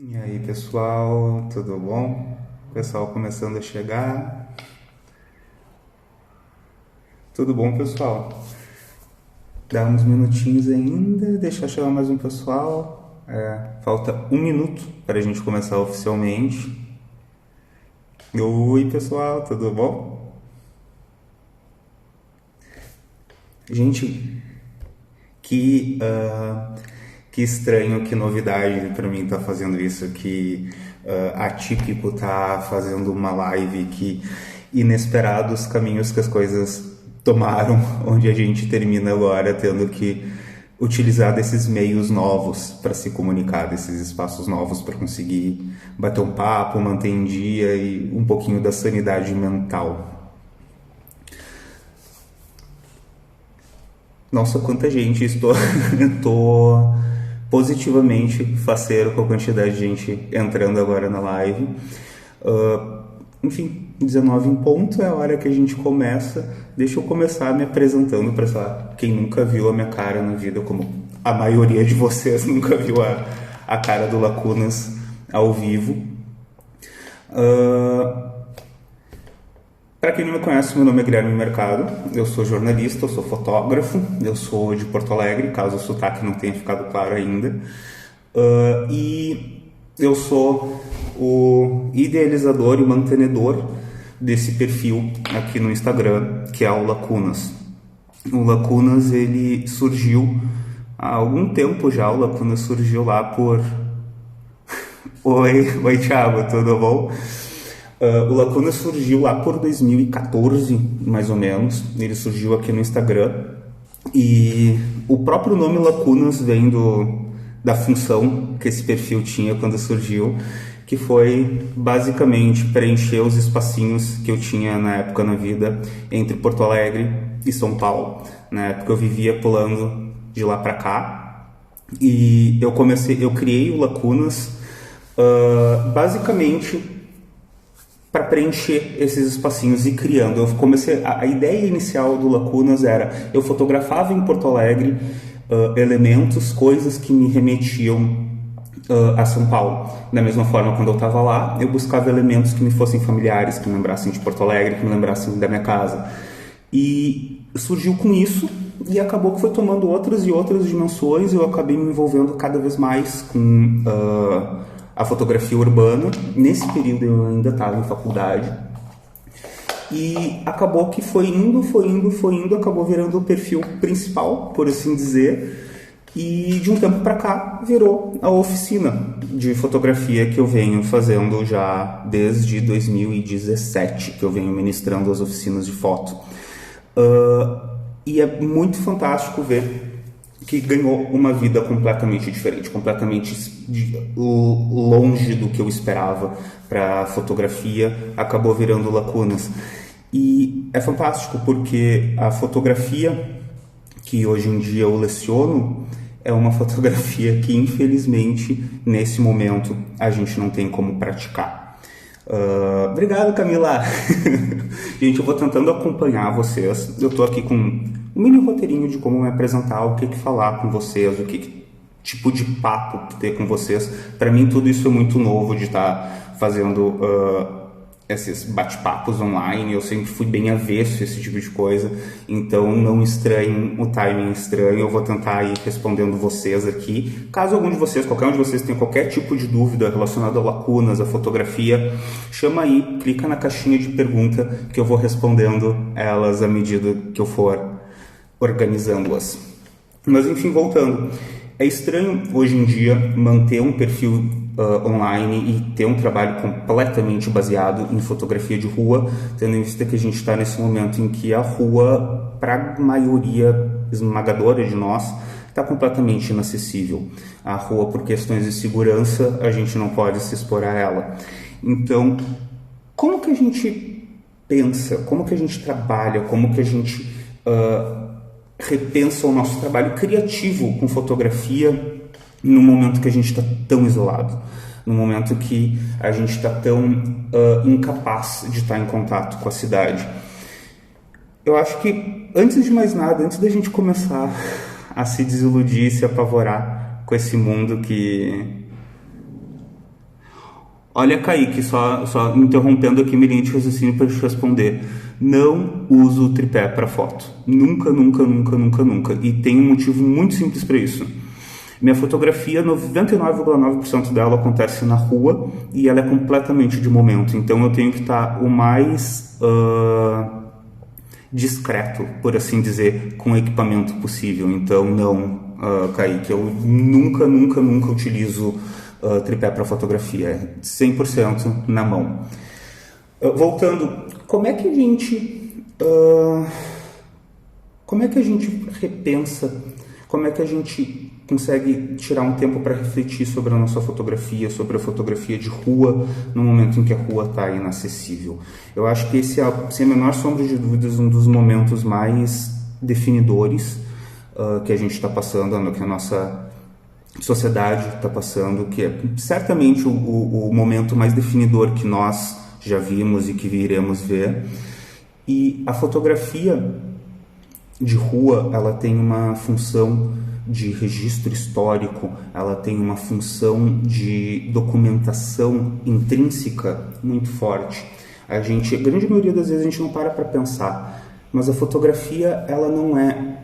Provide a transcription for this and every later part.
E aí, pessoal, tudo bom? Pessoal começando a chegar. Tudo bom, pessoal? Dá uns minutinhos ainda, deixar chegar mais um pessoal. Falta um minuto para a gente começar oficialmente. Oi, pessoal, tudo bom? Gente, que, ah, que estranho, que novidade para mim tá fazendo isso, que atípico tá fazendo uma live, que inesperados caminhos que as coisas tomaram, onde a gente termina agora tendo que utilizar desses meios novos para se comunicar, desses espaços novos para conseguir bater um papo, manter em dia e um pouquinho da sanidade mental. Nossa, quanta gente! Estou positivamente faceiro com a quantidade de gente entrando agora na live. Enfim, 19 em ponto é a hora que a gente começa. Deixa eu começar me apresentando para quem nunca viu a minha cara na vida, como a maioria de vocês nunca viu a cara do Lacunas ao vivo. Para quem não me conhece, meu nome é Guilherme Mercado, eu sou jornalista, eu sou fotógrafo, eu sou de Porto Alegre, caso o sotaque não tenha ficado claro ainda. E eu sou o idealizador e mantenedor desse perfil aqui no Instagram, que é o Lacunas. O Lacunas, ele surgiu há algum tempo já, o Lacunas surgiu lá por... Oi, Thiago, tudo bom? O Lacuna surgiu lá por 2014, mais ou menos. Ele surgiu aqui no Instagram. E o próprio nome Lacunas vem da função que esse perfil tinha quando surgiu, que foi basicamente preencher os espacinhos que eu tinha na época na vida entre Porto Alegre e São Paulo. Na época eu vivia pulando de lá para cá. E eu criei o Lacunas basicamente para preencher esses espacinhos e criando. Eu comecei a ideia inicial do Lacunas era eu fotografava em Porto Alegre elementos, coisas que me remetiam a São Paulo. Da mesma forma, quando eu estava lá, eu buscava elementos que me fossem familiares, que me lembrassem de Porto Alegre, que me lembrassem da minha casa. E surgiu com isso e acabou que foi tomando outras e outras dimensões. Eu acabei me envolvendo cada vez mais com a fotografia urbana. Nesse período eu ainda estava em faculdade e acabou que foi indo, acabou virando o perfil principal, por assim dizer, e de um tempo para cá virou a oficina de fotografia que eu venho fazendo já desde 2017, que eu venho ministrando as oficinas de foto. E é muito fantástico ver que ganhou uma vida completamente diferente, completamente longe do que eu esperava para a fotografia, acabou virando Lacunas. E é fantástico porque a fotografia que hoje em dia eu leciono é uma fotografia que infelizmente nesse momento a gente não tem como praticar. Obrigado, Camila! Gente, eu vou tentando acompanhar vocês. Eu tô aqui com um mini roteirinho de como me apresentar, o que falar com vocês, que tipo de papo ter com vocês. Para mim tudo isso é muito novo de estar fazendo esses bate-papos online. Eu sempre fui bem avesso a esse tipo de coisa, então não estranhem o timing estranho. Eu vou tentar ir respondendo vocês aqui. Caso algum de vocês, qualquer um de vocês tenha qualquer tipo de dúvida relacionada a Lacunas, a fotografia, chama aí, clica na caixinha de pergunta que eu vou respondendo elas à medida que eu for organizando-as. Mas enfim, voltando. É estranho hoje em dia manter um perfil online e ter um trabalho completamente baseado em fotografia de rua, tendo em vista que a gente está nesse momento em que a rua, para a maioria esmagadora de nós, está completamente inacessível. A rua, por questões de segurança, a gente não pode se expor a ela. Então, como que a gente pensa, como que a gente trabalha, como que a gente repensa o nosso trabalho criativo com fotografia no momento que a gente está tão isolado, no momento que a gente está tão incapaz de estar em contato com a cidade? Eu acho que, antes de mais nada, antes da gente começar a se desiludir, se apavorar com esse mundo que Olha, Kaique, só interrompendo aqui minha linha de raciocínio para te responder. Não uso o tripé para foto. Nunca, nunca, nunca, nunca, nunca. E tem um motivo muito simples para isso. Minha fotografia, 99,9% dela acontece na rua e ela é completamente de momento. Então eu tenho que estar o mais discreto, por assim dizer, com o equipamento possível. Então não, Kaique, eu nunca, nunca, nunca utilizo tripé para fotografia. É 100% na mão. Voltando, como é que a gente repensa, como é que a gente consegue tirar um tempo para refletir sobre a nossa fotografia, sobre a fotografia de rua, no momento em que a rua está inacessível? Eu acho que esse é, sem a menor sombra de dúvidas, um dos momentos mais definidores que a gente está passando, que a nossa sociedade está passando, que é certamente o momento mais definidor que nós já vimos e que viremos ver. E a fotografia de rua, ela tem uma função de registro histórico, ela tem uma função de documentação intrínseca muito forte. A grande maioria das vezes a gente não para pensar, mas a fotografia, ela não é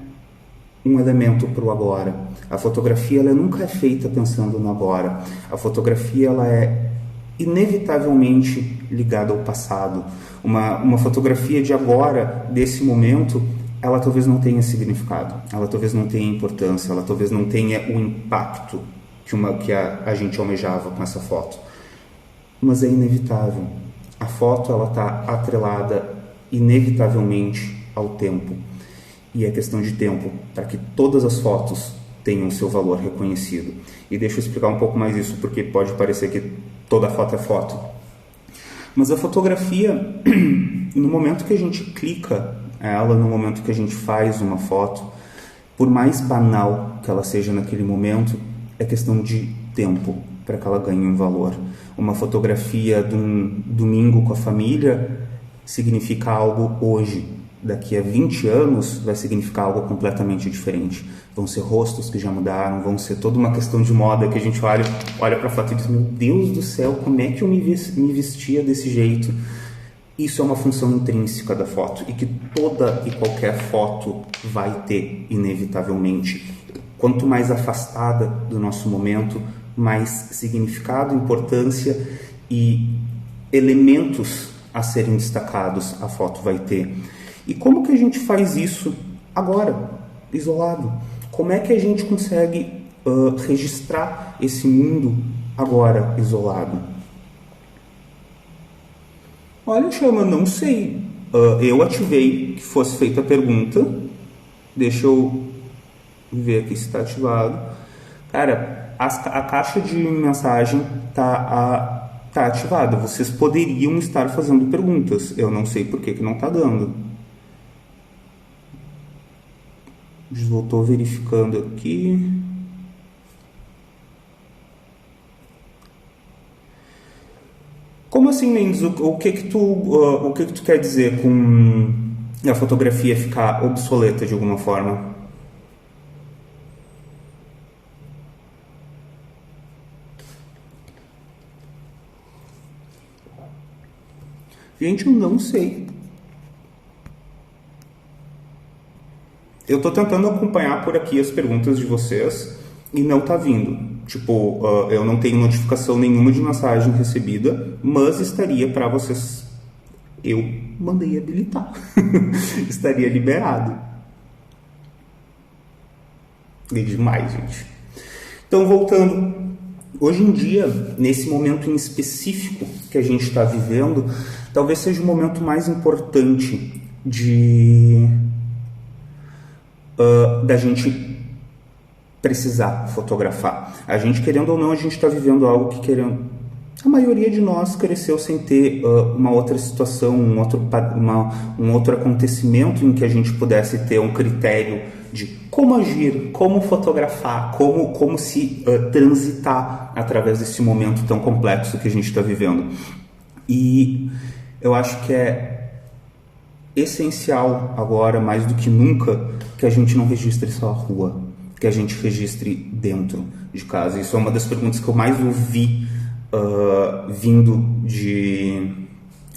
um elemento para o agora. A fotografia, ela nunca é feita pensando no agora. A fotografia, ela é inevitavelmente ligada ao passado. Uma fotografia de agora, desse momento, ela talvez não tenha significado, ela talvez não tenha importância, ela talvez não tenha o impacto que a gente almejava com essa foto. Mas é inevitável. A foto, ela está atrelada inevitavelmente ao tempo. E é questão de tempo para que todas as fotos tenham seu valor reconhecido. E deixa eu explicar um pouco mais isso, porque pode parecer que toda foto é foto. Mas a fotografia, no momento que a gente clica ela, no momento que a gente faz uma foto, por mais banal que ela seja naquele momento, é questão de tempo para que ela ganhe um valor. Uma fotografia de um domingo com a família significa algo hoje. Daqui a 20 anos vai significar algo completamente diferente. Vão ser rostos que já mudaram, vão ser toda uma questão de moda que a gente olha para a foto e diz: meu Deus do céu, como é que eu me vestia desse jeito? Isso é uma função intrínseca da foto e que toda e qualquer foto vai ter, inevitavelmente. Quanto mais afastada do nosso momento, mais significado, importância e elementos a serem destacados a foto vai ter. E como que a gente faz isso agora, isolado? Como é que a gente consegue registrar esse mundo agora, isolado? Olha, Chama, não sei. Eu ativei que fosse feita a pergunta. Deixa eu ver aqui se está ativado. Cara, a caixa de mensagem está ativada. Vocês poderiam estar fazendo perguntas. Eu não sei por que não está dando. Estou verificando aqui. Como assim, Mendes? O que tu quer dizer com a fotografia ficar obsoleta de alguma forma? Gente, eu não sei. Eu tô tentando acompanhar por aqui as perguntas de vocês e não tá vindo. Tipo, eu não tenho notificação nenhuma de mensagem recebida, mas estaria para vocês. Eu mandei habilitar. Estaria liberado. É demais, gente. Então, voltando. Hoje em dia, nesse momento em específico que a gente está vivendo, talvez seja o momento mais importante da gente precisar fotografar. A gente, querendo ou não, a gente está vivendo algo que a maioria de nós cresceu sem ter uma outra situação, um outro acontecimento em que a gente pudesse ter um critério de como agir, como fotografar, como se transitar através desse momento tão complexo que a gente está vivendo. E eu acho que é essencial agora, mais do que nunca, que a gente não registre só a rua, que a gente registre dentro de casa. Isso é uma das perguntas que eu mais ouvi vindo de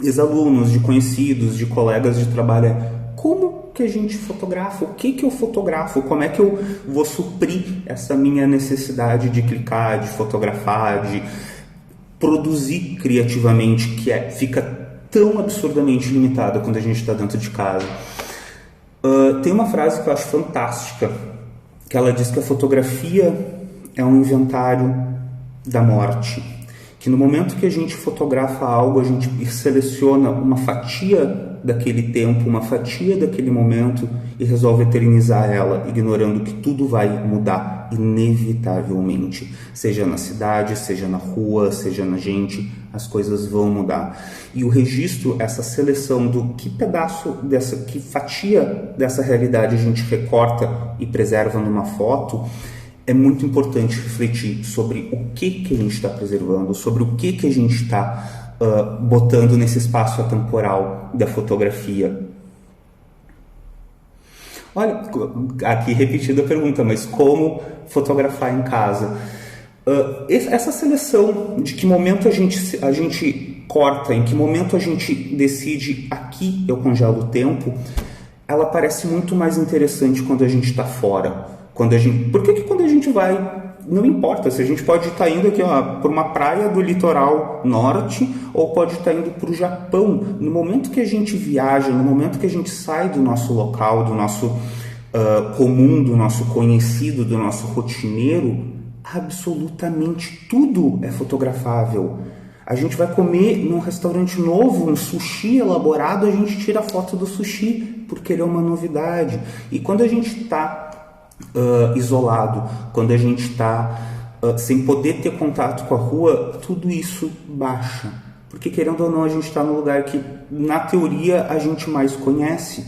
ex-alunos, de conhecidos, de colegas de trabalho é: como que a gente fotografa? O que eu fotografo? Como é que eu vou suprir essa minha necessidade de clicar, de fotografar, de produzir criativamente, que fica tão absurdamente limitada quando a gente está dentro de casa? Tem uma frase que eu acho fantástica, que ela diz que a fotografia é um inventário da morte, que no momento que a gente fotografa algo, a gente seleciona uma fatia daquele tempo, uma fatia daquele momento e resolve eternizar ela, ignorando que tudo vai mudar inevitavelmente, seja na cidade, seja na rua, seja na gente, as coisas vão mudar. E o registro, essa seleção do que pedaço que fatia dessa realidade a gente recorta e preserva numa foto, é muito importante refletir sobre o que a gente está preservando, sobre o que a gente está botando nesse espaço atemporal da fotografia. Olha, aqui repetida a pergunta, mas como fotografar em casa? Essa seleção de que momento a gente corta, em que momento a gente decide aqui eu congelo o tempo, ela parece muito mais interessante quando a gente está fora. Por que quando a gente vai, não importa se a gente pode estar indo aqui por uma praia do litoral norte ou pode estar indo para o Japão, no momento que a gente viaja, no momento que a gente sai do nosso local, do nosso comum, do nosso conhecido, do nosso rotineiro, absolutamente tudo é fotografável. A gente vai comer num restaurante novo, um sushi elaborado, a gente tira foto do sushi porque ele é uma novidade. E quando a gente está isolado, quando a gente está sem poder ter contato com a rua, tudo isso baixa, porque querendo ou não a gente está no lugar que na teoria a gente mais conhece,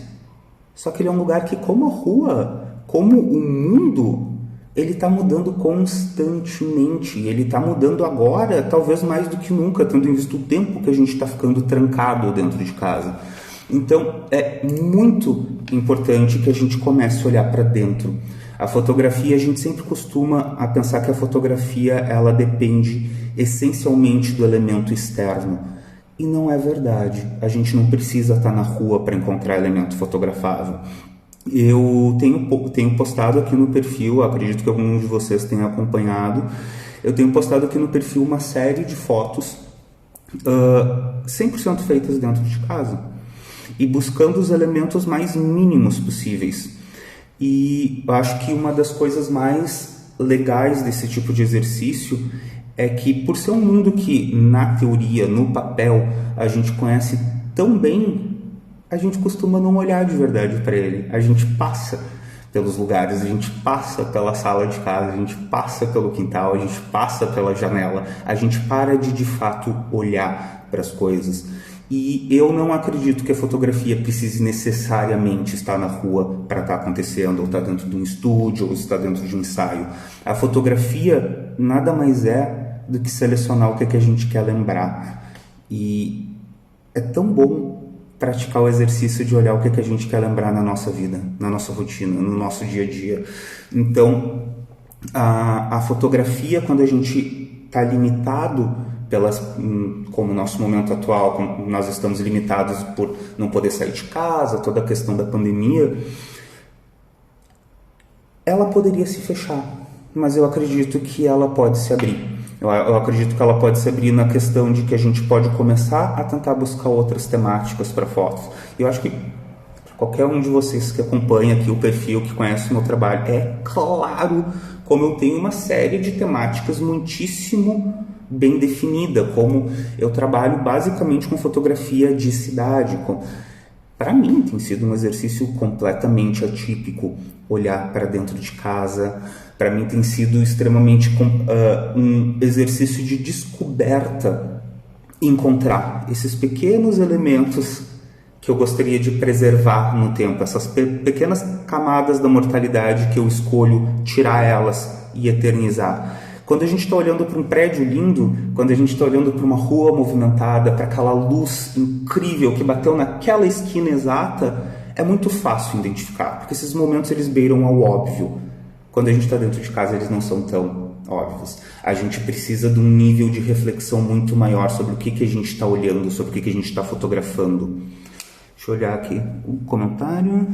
só que ele é um lugar que, como a rua, como o mundo, ele está mudando constantemente, ele está mudando agora, talvez mais do que nunca, tendo em vista o tempo que a gente está ficando trancado dentro de casa. Então é muito importante que a gente comece a olhar para dentro. A fotografia, a gente sempre costuma a pensar que a fotografia ela depende essencialmente do elemento externo. E não é verdade. A gente não precisa estar na rua para encontrar elemento fotografável. Eu tenho postado aqui no perfil, acredito que alguns de vocês tenham acompanhado, eu tenho postado aqui no perfil uma série de fotos 100% feitas dentro de casa e buscando os elementos mais mínimos possíveis. E eu acho que uma das coisas mais legais desse tipo de exercício é que, por ser um mundo que, na teoria, no papel, a gente conhece tão bem, a gente costuma não olhar de verdade para ele. A gente passa pelos lugares, a gente passa pela sala de casa, a gente passa pelo quintal, a gente passa pela janela, a gente para de fato olhar para as coisas. E eu não acredito que a fotografia precise necessariamente estar na rua para estar acontecendo, ou estar dentro de um estúdio, ou estar dentro de um ensaio. A fotografia nada mais é do que selecionar o que a gente quer lembrar. E é tão bom praticar o exercício de olhar o que a gente quer lembrar na nossa vida, na nossa rotina, no nosso dia a dia. Então, a fotografia, quando a gente está limitado como o nosso momento atual, como nós estamos limitados por não poder sair de casa, toda a questão da pandemia, ela poderia se fechar, mas eu acredito que ela pode se abrir. Eu acredito que ela pode se abrir na questão de que a gente pode começar a tentar buscar outras temáticas para fotos. Eu acho que qualquer um de vocês que acompanha aqui o perfil, que conhece o meu trabalho, é claro como eu tenho uma série de temáticas muitíssimo bem definida, como eu trabalho basicamente com fotografia de cidade. Para mim tem sido um exercício completamente atípico olhar para dentro de casa. Para mim tem sido extremamente um exercício de descoberta, encontrar esses pequenos elementos que eu gostaria de preservar no tempo, essas pequenas camadas da mortalidade que eu escolho tirar elas e eternizar. Quando a gente está olhando para um prédio lindo, quando a gente está olhando para uma rua movimentada, para aquela luz incrível que bateu naquela esquina exata, é muito fácil identificar, porque esses momentos eles beiram ao óbvio. Quando a gente está dentro de casa, eles não são tão óbvias. A gente precisa de um nível de reflexão muito maior sobre o que a gente está olhando, sobre o que a gente está fotografando. Deixa eu olhar aqui o comentário.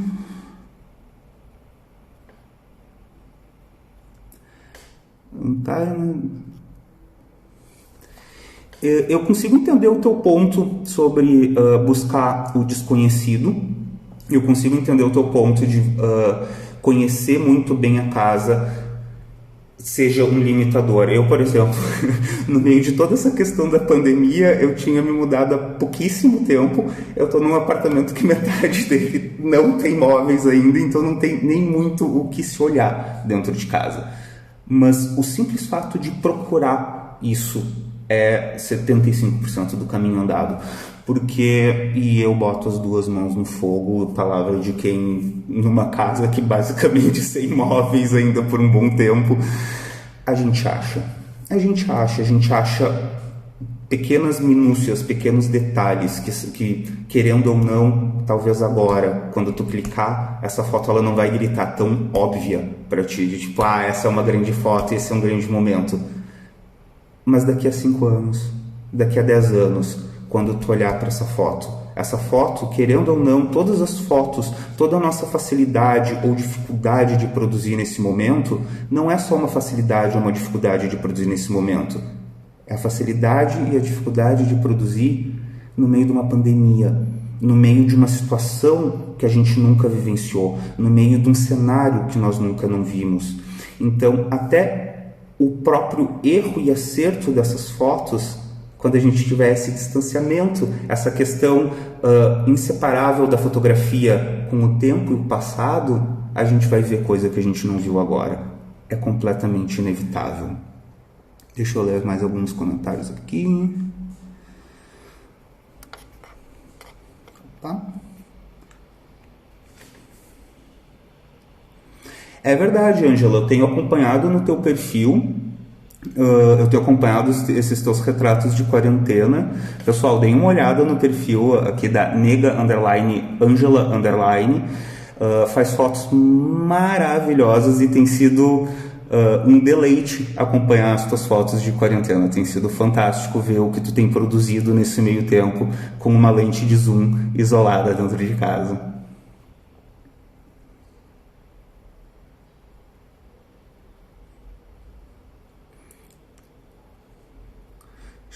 Eu consigo entender o teu ponto sobre buscar o desconhecido. Eu consigo entender o teu ponto de conhecer muito bem a casa seja um limitador. Eu, por exemplo, no meio de toda essa questão da pandemia, eu tinha me mudado há pouquíssimo tempo. Eu estou num apartamento que metade dele não tem móveis ainda, então não tem nem muito o que se olhar dentro de casa. Mas o simples fato de procurar isso é 75% do caminho andado. Porque, e eu boto as duas mãos no fogo, palavra de quem numa casa que basicamente sem móveis ainda por um bom tempo, a gente acha pequenas minúcias, pequenos detalhes que querendo ou não, talvez agora, quando tu clicar, essa foto ela não vai gritar tão óbvia para ti, de tipo, essa é uma grande foto, esse é um grande momento. Mas daqui a 5 anos, daqui a 10 anos, quando tu olhar para essa foto, querendo ou não, todas as fotos, toda a nossa facilidade ou dificuldade de produzir nesse momento, não é só uma facilidade ou uma dificuldade de produzir nesse momento. É a facilidade e a dificuldade de produzir no meio de uma pandemia, no meio de uma situação que a gente nunca vivenciou, no meio de um cenário que nós nunca não vimos. Então, até o próprio erro e acerto dessas fotos, quando a gente tiver esse distanciamento, essa questão inseparável da fotografia com o tempo e o passado, a gente vai ver coisa que a gente não viu agora. É completamente inevitável. Deixa eu ler mais alguns comentários aqui. Opa. É verdade, Ângela, eu tenho acompanhado no teu perfil, eu tenho acompanhado esses teus retratos de quarentena. Pessoal, deem uma olhada no perfil aqui da Nega_Angela_, faz fotos maravilhosas e tem sido um deleite acompanhar as tuas fotos de quarentena. Tem sido fantástico ver o que tu tem produzido nesse meio tempo com uma lente de zoom isolada dentro de casa.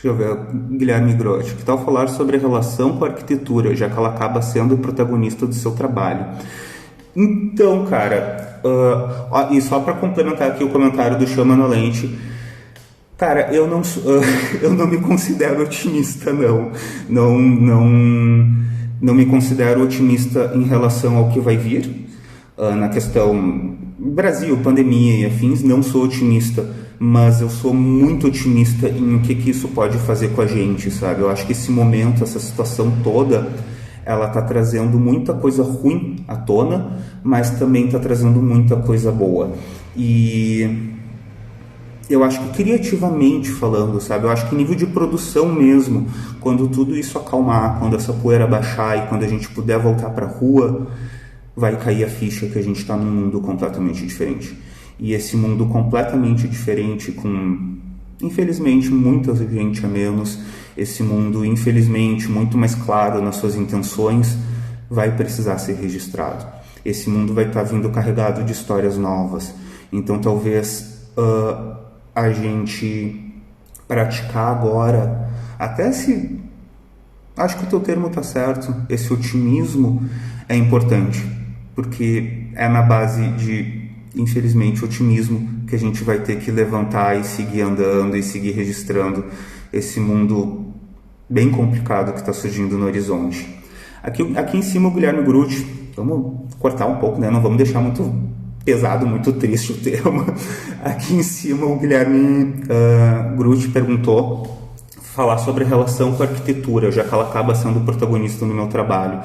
Deixa eu ver, Guilherme Grotti, que tal falar sobre a relação com a arquitetura, já que ela acaba sendo o protagonista do seu trabalho? Então, cara, e só para complementar aqui o comentário do Chama na Lente, cara, eu não me considero otimista, não me considero otimista em relação ao que vai vir, na questão Brasil, pandemia e afins, não sou otimista, mas eu sou muito otimista em o que isso pode fazer com a gente, sabe? Eu acho que esse momento, essa situação toda, ela está trazendo muita coisa ruim à tona, mas também está trazendo muita coisa boa. E eu acho que criativamente falando, sabe? Eu acho que nível de produção mesmo, quando tudo isso acalmar, quando essa poeira baixar e quando a gente puder voltar para a rua, vai cair a ficha que a gente está num mundo completamente diferente. E esse mundo completamente diferente, com, infelizmente, muita gente a menos, esse mundo, infelizmente, muito mais claro nas suas intenções, vai precisar ser registrado. Esse mundo vai estar vindo carregado de histórias novas. Então, talvez a gente praticar agora, até se... Acho que o teu termo está certo, esse otimismo é importante, porque é na base de, infelizmente, otimismo que a gente vai ter que levantar e seguir andando e seguir registrando esse mundo bem complicado que está surgindo no horizonte. Aqui em cima o Guilherme Grotti, vamos cortar um pouco, né? Não vamos deixar muito pesado, muito triste o tema. Aqui em cima o Guilherme Grotti perguntou falar sobre a relação com a arquitetura, já que ela acaba sendo o protagonista no meu trabalho.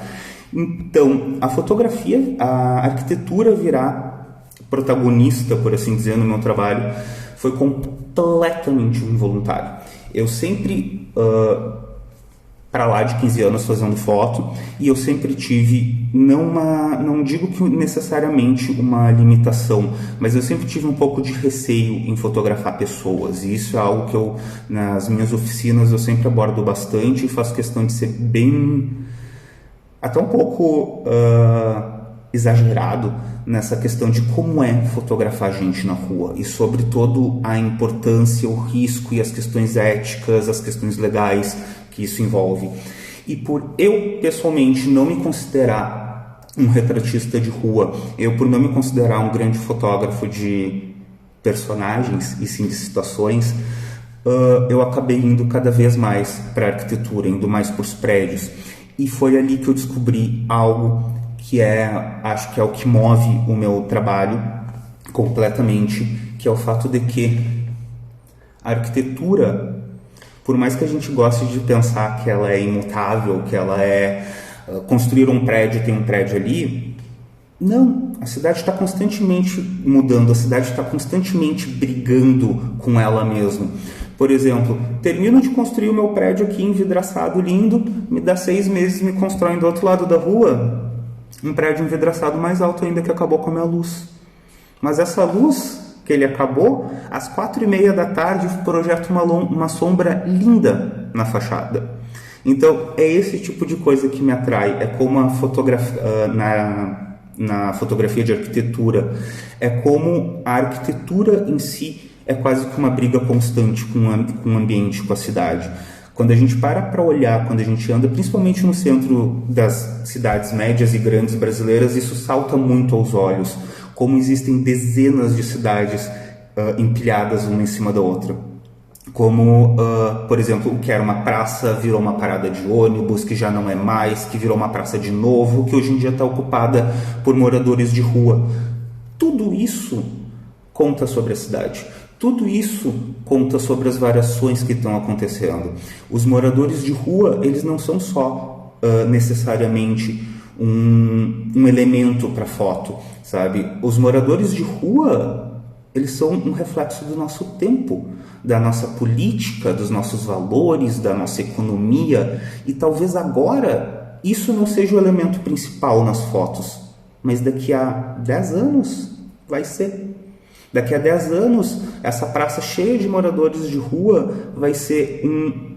Então, a fotografia, a arquitetura virar protagonista, por assim dizer, no meu trabalho, foi completamente involuntário. Eu sempre para lá de 15 anos fazendo foto, e eu sempre tive, não digo que necessariamente uma limitação, mas eu sempre tive um pouco de receio em fotografar pessoas, e isso é algo que eu, nas minhas oficinas, eu sempre abordo bastante e faço questão de ser bem, até um pouco exagerado nessa questão de como é fotografar gente na rua e sobretudo a importância, o risco e as questões éticas, as questões legais que isso envolve. E por eu pessoalmente não me considerar um retratista de rua, por não me considerar um grande fotógrafo de personagens e sim de situações, eu acabei indo cada vez mais para a arquitetura, indo mais para os prédios, e foi ali que eu descobri algo que acho que é o que move o meu trabalho completamente, que é o fato de que a arquitetura, por mais que a gente goste de pensar que ela é imutável, que ela é construir um prédio, tem um prédio ali, não, a cidade está constantemente mudando, a cidade está constantemente brigando com ela mesma. Por exemplo, termino de construir o meu prédio aqui envidraçado, lindo, me dá 6 meses, me constroem do outro lado da rua um prédio envidraçado mais alto ainda, que acabou com a minha luz. Mas essa luz que ele acabou, às 4:30 da tarde, projeta uma sombra linda na fachada. Então, é esse tipo de coisa que me atrai. É como a fotografia, na fotografia de arquitetura, é como a arquitetura em si é quase que uma briga constante com o ambiente, com a cidade. Quando a gente para olhar, quando a gente anda, principalmente no centro das cidades médias e grandes brasileiras, isso salta muito aos olhos, como existem dezenas de cidades empilhadas uma em cima da outra. Como, por exemplo, o que era uma praça virou uma parada de ônibus, que já não é mais, que virou uma praça de novo, que hoje em dia está ocupada por moradores de rua. Tudo isso conta sobre a cidade. Tudo isso conta sobre as variações que estão acontecendo. Os moradores de rua, eles não são só necessariamente um elemento para foto, sabe? Os moradores de rua, eles são um reflexo do nosso tempo, da nossa política, dos nossos valores, da nossa economia, e talvez agora isso não seja o elemento principal nas fotos, mas daqui a 10 anos vai ser. Daqui a 10 anos, essa praça cheia de moradores de rua vai ser um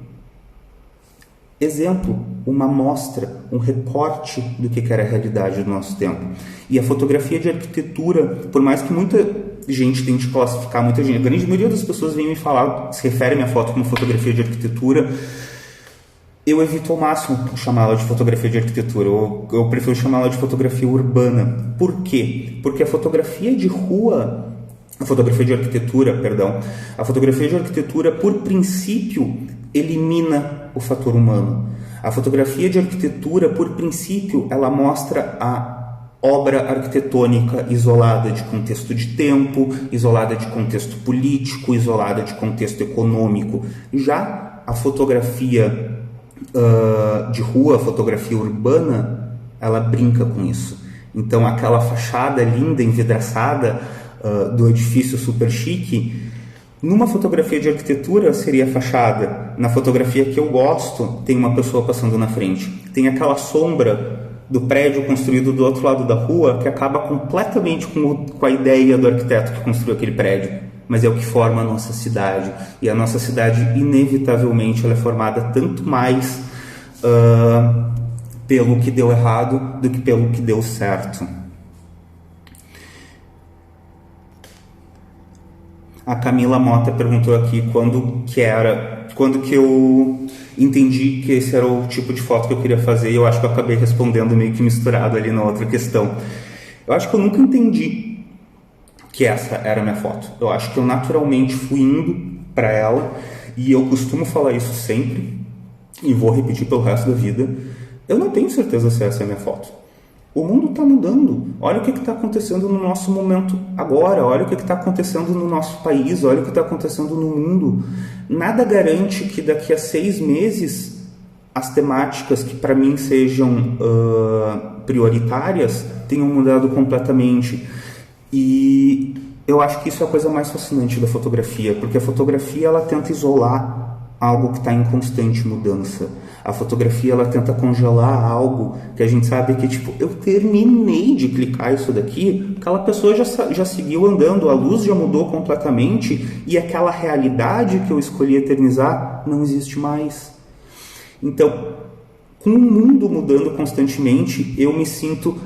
exemplo, uma amostra, um recorte do que era a realidade do nosso tempo. E a fotografia de arquitetura, por mais que muita gente tente classificar, a grande maioria das pessoas vem me falar, se refere a minha foto como fotografia de arquitetura, eu evito ao máximo chamá-la de fotografia de arquitetura, eu prefiro chamá-la de fotografia urbana. Por quê? Porque a fotografia de arquitetura, por princípio, elimina o fator humano. A fotografia de arquitetura, por princípio, ela mostra a obra arquitetônica isolada de contexto de tempo, isolada de contexto político, isolada de contexto econômico. Já a fotografia de rua, a fotografia urbana, ela brinca com isso. Então, aquela fachada linda, envidraçada, do edifício super chique, numa fotografia de arquitetura seria a fachada. Na fotografia que eu gosto, tem uma pessoa passando na frente. Tem aquela sombra do prédio construído do outro lado da rua que acaba completamente com a ideia do arquiteto que construiu aquele prédio. Mas é o que forma a nossa cidade. E a nossa cidade, inevitavelmente, ela é formada tanto mais pelo que deu errado do que pelo que deu certo. A Camila Mota perguntou aqui quando que eu entendi que esse era o tipo de foto que eu queria fazer, e eu acho que eu acabei respondendo meio que misturado ali na outra questão. Eu acho que eu nunca entendi que essa era a minha foto. Eu acho que eu naturalmente fui indo para ela, e eu costumo falar isso sempre, e vou repetir pelo resto da vida. Eu não tenho certeza se essa é a minha foto. O mundo está mudando. Olha o que está acontecendo no nosso momento agora. Olha o que está acontecendo no nosso país. Olha o que está acontecendo no mundo. Nada garante que daqui a 6 meses as temáticas que para mim sejam prioritárias tenham mudado completamente. E eu acho que isso é a coisa mais fascinante da fotografia, porque a fotografia ela tenta isolar algo que está em constante mudança. A fotografia, ela tenta congelar algo que a gente sabe que, tipo, eu terminei de clicar isso daqui, aquela pessoa já seguiu andando, a luz já mudou completamente e aquela realidade que eu escolhi eternizar não existe mais. Então, com o mundo mudando constantemente, eu me sinto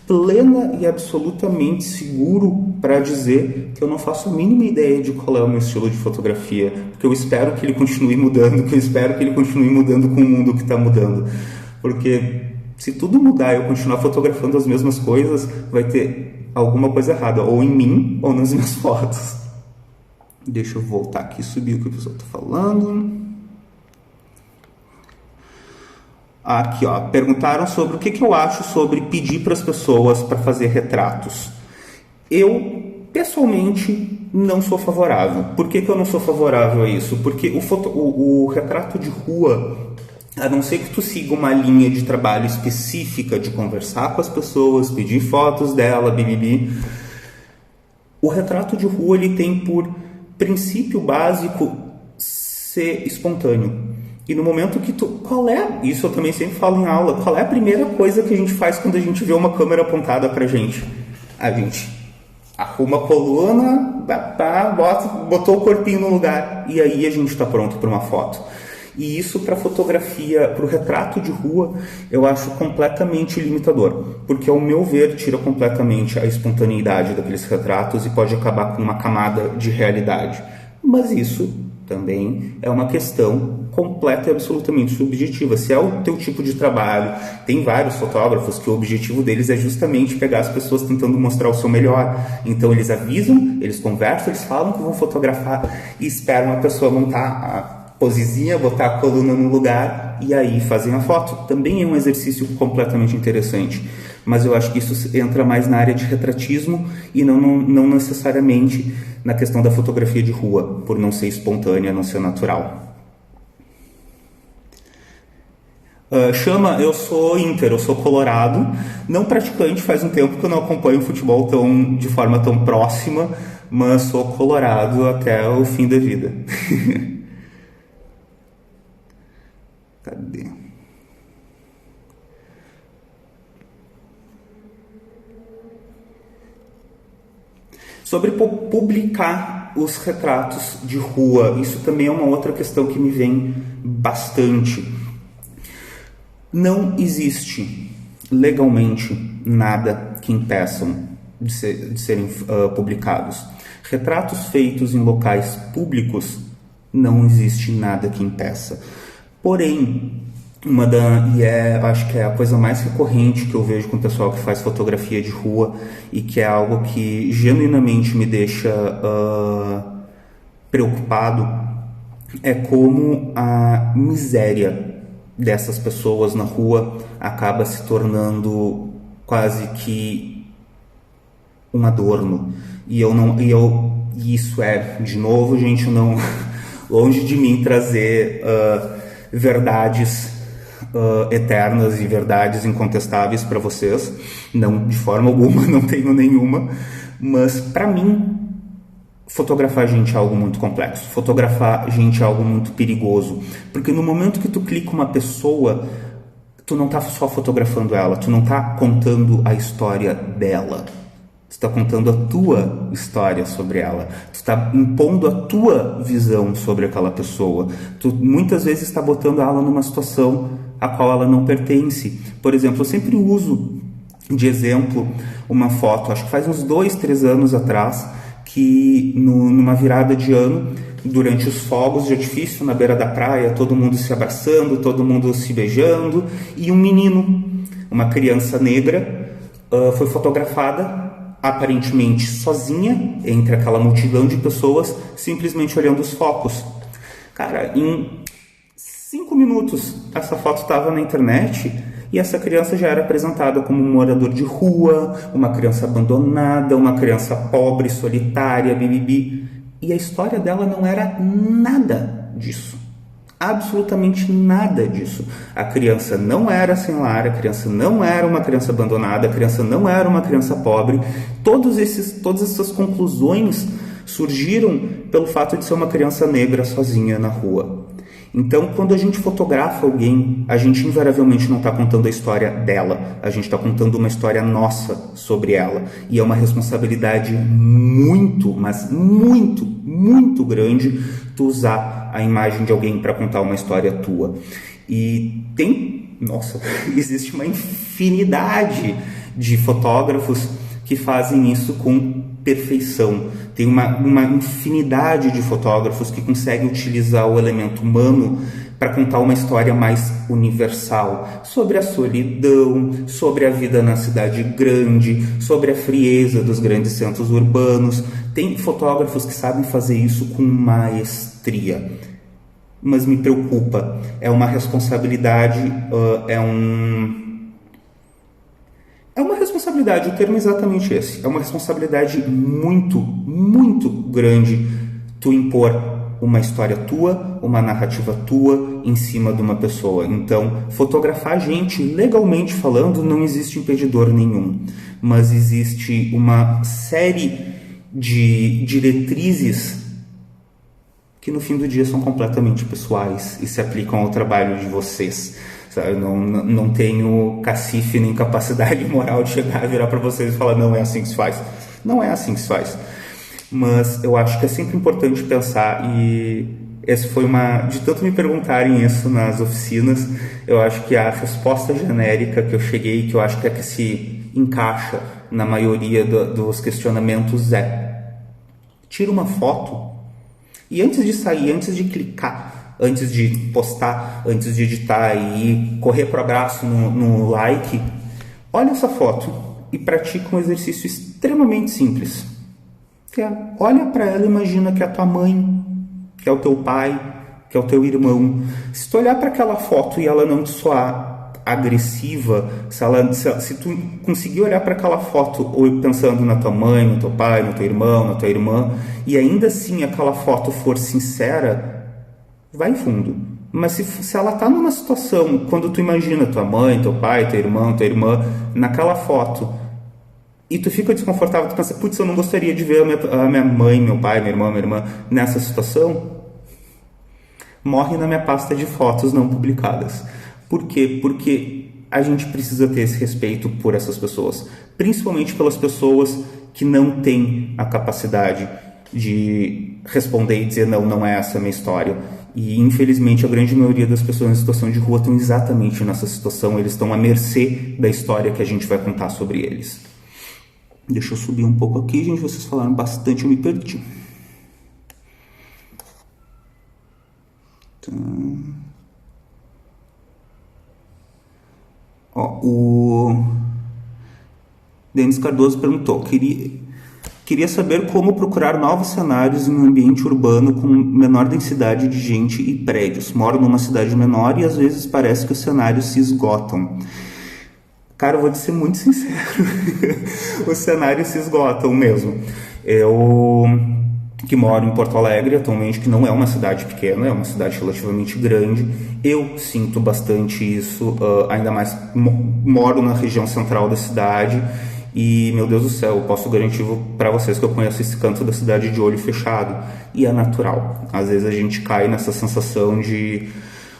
plena e absolutamente seguro para dizer que eu não faço a mínima ideia de qual é o meu estilo de fotografia, porque eu espero que ele continue mudando, que eu espero que ele continue mudando com o mundo que está mudando, porque se tudo mudar e eu continuar fotografando as mesmas coisas, vai ter alguma coisa errada, ou em mim, ou nas minhas fotos. Deixa eu voltar aqui e subir o que o pessoal está falando. Aqui, ó, perguntaram sobre o que eu acho sobre pedir para as pessoas para fazer retratos. Eu, pessoalmente, não sou favorável. Por que eu não sou favorável a isso? Porque o retrato de rua, a não ser que tu siga uma linha de trabalho específica de conversar com as pessoas, pedir fotos dela, bibibi, o retrato de rua ele tem por princípio básico ser espontâneo. E no momento que isso eu também sempre falo em aula, qual é a primeira coisa que a gente faz quando a gente vê uma câmera apontada pra gente? A gente arruma a coluna, botou o corpinho no lugar e aí a gente está pronto para uma foto. E isso para fotografia, para o retrato de rua, eu acho completamente limitador, porque ao meu ver tira completamente a espontaneidade daqueles retratos e pode acabar com uma camada de realidade. Mas isso também é uma questão completa e absolutamente subjetiva. Se é o teu tipo de trabalho, tem vários fotógrafos que o objetivo deles é justamente pegar as pessoas tentando mostrar o seu melhor. Então eles avisam, eles conversam, eles falam que vão fotografar e esperam a pessoa montar a posezinha, botar a coluna no lugar e aí fazem a foto. Também é um exercício completamente interessante. Mas eu acho que isso entra mais na área de retratismo e não necessariamente na questão da fotografia de rua, por não ser espontânea, não ser natural. Eu sou Inter, eu sou colorado, não praticante, faz um tempo que eu não acompanho o futebol de forma tão próxima, mas sou colorado até o fim da vida. Cadê? Sobre publicar os retratos de rua, isso também é uma outra questão que me vem bastante. Não existe legalmente nada que impeçam de serem publicados. Retratos feitos em locais públicos, não existe nada que impeça. Porém, acho que é a coisa mais recorrente que eu vejo com o pessoal que faz fotografia de rua e que é algo que genuinamente me deixa preocupado, é como a miséria dessas pessoas na rua acaba se tornando quase que um adorno. E isso é, de novo, gente, longe de mim trazer verdades eternas e verdades incontestáveis para vocês, não, de forma alguma, não tenho nenhuma, mas para mim fotografar gente é algo muito complexo, fotografar gente é algo muito perigoso, porque no momento que tu clica uma pessoa, tu não tá só fotografando ela, tu não tá contando a história dela, tu tá contando a tua história sobre ela, tu tá impondo a tua visão sobre aquela pessoa, tu muitas vezes está botando ela numa situação a qual ela não pertence. Por exemplo, eu sempre uso de exemplo uma foto, acho que faz uns 2-3 anos atrás, que numa virada de ano, durante os fogos de artifício na beira da praia, todo mundo se abraçando, todo mundo se beijando, e um menino, uma criança negra, foi fotografada aparentemente sozinha entre aquela multidão de pessoas, simplesmente olhando os focos. Cara, em 5 minutos essa foto estava na internet e essa criança já era apresentada como um morador de rua, uma criança abandonada, uma criança pobre, solitária, bibibi. E a história dela não era nada disso. Absolutamente nada disso. A criança não era sem lar, a criança não era uma criança abandonada, a criança não era uma criança pobre. Todas essas conclusões surgiram pelo fato de ser uma criança negra sozinha na rua. Então, quando a gente fotografa alguém, a gente invariavelmente não está contando a história dela, a gente está contando uma história nossa sobre ela. E é uma responsabilidade muito, mas muito, muito grande tu usar a imagem de alguém para contar uma história tua. E existe uma infinidade de fotógrafos que fazem isso com perfeição. Tem uma infinidade de fotógrafos que conseguem utilizar o elemento humano para contar uma história mais universal sobre a solidão, sobre a vida na cidade grande, sobre a frieza dos grandes centros urbanos. Tem fotógrafos que sabem fazer isso com maestria. Mas me preocupa, é uma responsabilidade, é uma responsabilidade, o termo é exatamente esse. É uma responsabilidade muito, muito grande tu impor uma história tua, uma narrativa tua em cima de uma pessoa. Então, fotografar a gente, legalmente falando, não existe impedidor nenhum. Mas existe uma série de diretrizes que no fim do dia são completamente pessoais e se aplicam ao trabalho de vocês. Eu não tenho cacife nem capacidade moral de chegar e virar para vocês e falar não é assim que se faz. Não é assim que se faz. Mas eu acho que é sempre importante pensar, e essa foi de tanto me perguntarem isso nas oficinas, eu acho que a resposta genérica que eu cheguei, que eu acho que é que se encaixa na maioria dos questionamentos é: tira uma foto e antes de sair, antes de clicar, antes de postar, antes de editar e correr pro abraço no like, olha essa foto e pratica um exercício extremamente simples. Que é, olha para ela e imagina que é a tua mãe, que é o teu pai, que é o teu irmão. Se tu olhar para aquela foto e ela não te soar agressiva, se tu conseguir olhar para aquela foto ou pensando na tua mãe, no teu pai, no teu irmão, na tua irmã, e ainda assim aquela foto for sincera, vai fundo. Mas se ela tá numa situação, quando tu imagina tua mãe, teu pai, teu irmão, tua irmã, naquela foto, e tu fica desconfortável, tu pensa, putz, eu não gostaria de ver a minha mãe, meu pai, meu irmão, minha irmã nessa situação, morre na minha pasta de fotos não publicadas. Por quê? Porque a gente precisa ter esse respeito por essas pessoas, principalmente pelas pessoas que não têm a capacidade de responder e dizer não é essa a minha história. E infelizmente a grande maioria das pessoas em situação de rua estão exatamente nessa situação, eles estão à mercê da história que a gente vai contar sobre eles. Deixa eu subir um pouco aqui, gente, vocês falaram bastante, eu me perdi. O Denis Cardoso perguntou, queria saber como procurar novos cenários em um ambiente urbano com menor densidade de gente e prédios. Moro numa cidade menor e às vezes parece que os cenários se esgotam. Cara, eu vou te ser muito sincero, os cenários se esgotam mesmo. Eu, que moro em Porto Alegre atualmente, que não é uma cidade pequena, é uma cidade relativamente grande, eu sinto bastante isso, ainda mais moro na região central da cidade e, meu Deus do céu, eu posso garantir para vocês que eu conheço esse canto da cidade de olho fechado, e é natural. Às vezes a gente cai nessa sensação de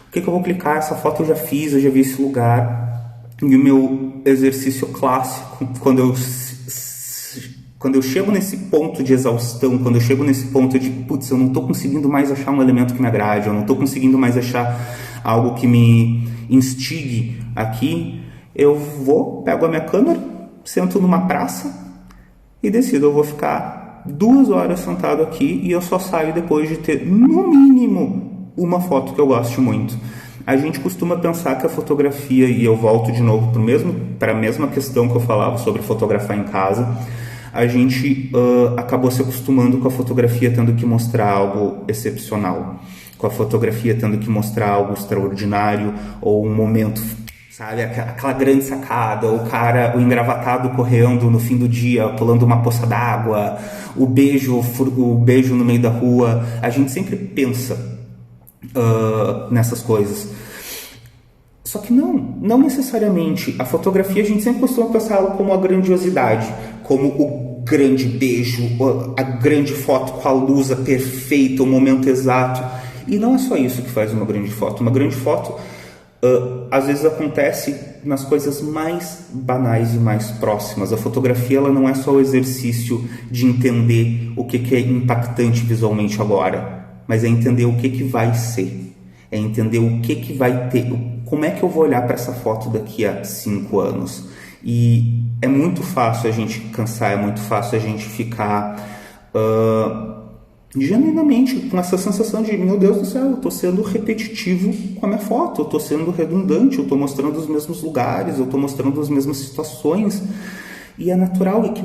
o que eu vou clicar, essa foto eu já fiz, eu já vi esse lugar. E o meu exercício clássico, quando eu chego nesse ponto de exaustão, quando eu chego nesse ponto de, putz, eu não estou conseguindo mais achar um elemento que me agrade, eu não estou conseguindo mais achar algo que me instigue aqui, eu pego a minha câmera, sento numa praça e decido, eu vou ficar 2 horas sentado aqui e eu só saio depois de ter, no mínimo, uma foto que eu goste muito. A gente costuma pensar que a fotografia, e eu volto de novo para a mesma questão que eu falava sobre fotografar em casa, a gente acabou se acostumando com a fotografia tendo que mostrar algo excepcional, com a fotografia tendo que mostrar algo extraordinário, ou um momento, sabe, aquela grande sacada, o engravatado correndo no fim do dia, pulando uma poça d'água, o beijo no meio da rua. A gente sempre pensa nessas coisas. Só que não necessariamente. A fotografia a gente sempre costuma pensar ela como a grandiosidade, como o grande beijo, a grande foto com a luz perfeita, o momento exato. E não é só isso que faz uma grande foto. Uma grande foto, às vezes, acontece nas coisas mais banais e mais próximas. A fotografia, ela não é só o exercício de entender o que é impactante visualmente agora, mas é entender o que vai ser. É entender o que vai ter, como é que eu vou olhar para essa foto daqui a 5 anos. E é muito fácil a gente cansar, é muito fácil a gente ficar genuinamente com essa sensação de, meu Deus do céu, eu estou sendo repetitivo com a minha foto, eu estou sendo redundante, eu estou mostrando os mesmos lugares, eu estou mostrando as mesmas situações. E é natural, e que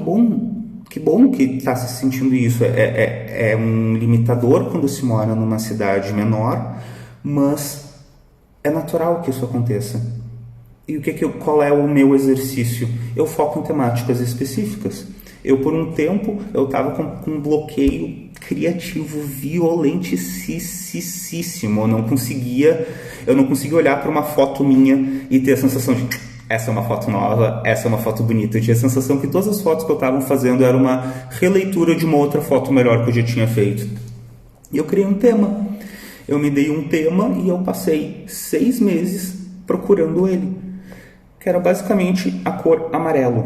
bom que está se sentindo isso. É um limitador quando se mora numa cidade menor, mas é natural que isso aconteça. E qual é o meu exercício? Eu foco em temáticas específicas. Por um tempo, eu estava com um bloqueio criativo violentíssimo. Eu não conseguia olhar para uma foto minha e ter a sensação de essa é uma foto nova, essa é uma foto bonita. Eu tinha a sensação que todas as fotos que eu estava fazendo era uma releitura de uma outra foto melhor que eu já tinha feito. E eu criei um tema. Eu me dei um tema e eu passei 6 meses procurando ele, que era basicamente a cor amarelo.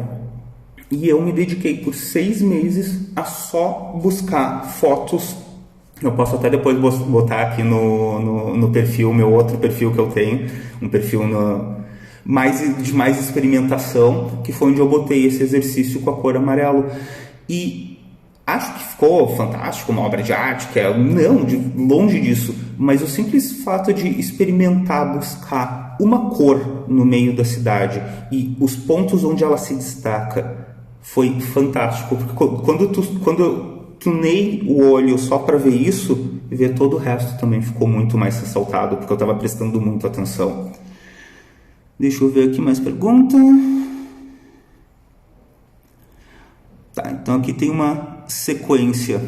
E eu me dediquei por 6 meses a só buscar fotos. Eu posso até depois botar aqui no perfil, meu outro perfil que eu tenho, um perfil de mais experimentação, que foi onde eu botei esse exercício com a cor amarelo. E acho que ficou fantástico, uma obra de arte, longe disso, mas o simples fato de experimentar buscar uma cor no meio da cidade e os pontos onde ela se destaca foi fantástico, porque quando eu tunei o olho só para ver isso, ver todo o resto também ficou muito mais ressaltado, porque eu estava prestando muita atenção. Deixa eu ver aqui mais pergunta. Tá, então aqui tem uma sequência.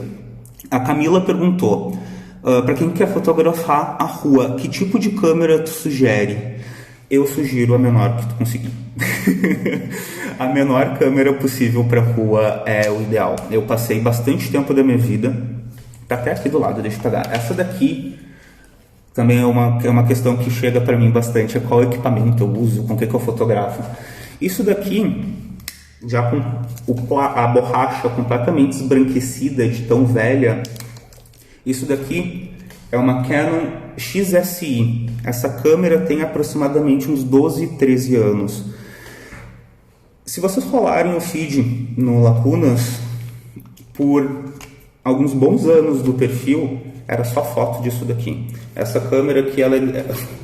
A Camila perguntou, para quem quer fotografar a rua, que tipo de câmera tu sugere? Eu sugiro a menor que tu conseguir. A menor câmera possível para rua é o ideal. Eu passei bastante tempo da minha vida, tá até aqui do lado, deixa eu pegar. Essa daqui também é uma questão que chega para mim bastante, é qual equipamento eu uso, com o que eu fotografo. Isso daqui, já com a borracha completamente esbranquecida de tão velha, isso daqui é uma Canon XSI. Essa câmera tem aproximadamente uns 12, 13 anos. Se vocês rolarem o feed no Lacunas, por alguns bons anos do perfil, era só foto disso daqui. Essa câmera aqui, ela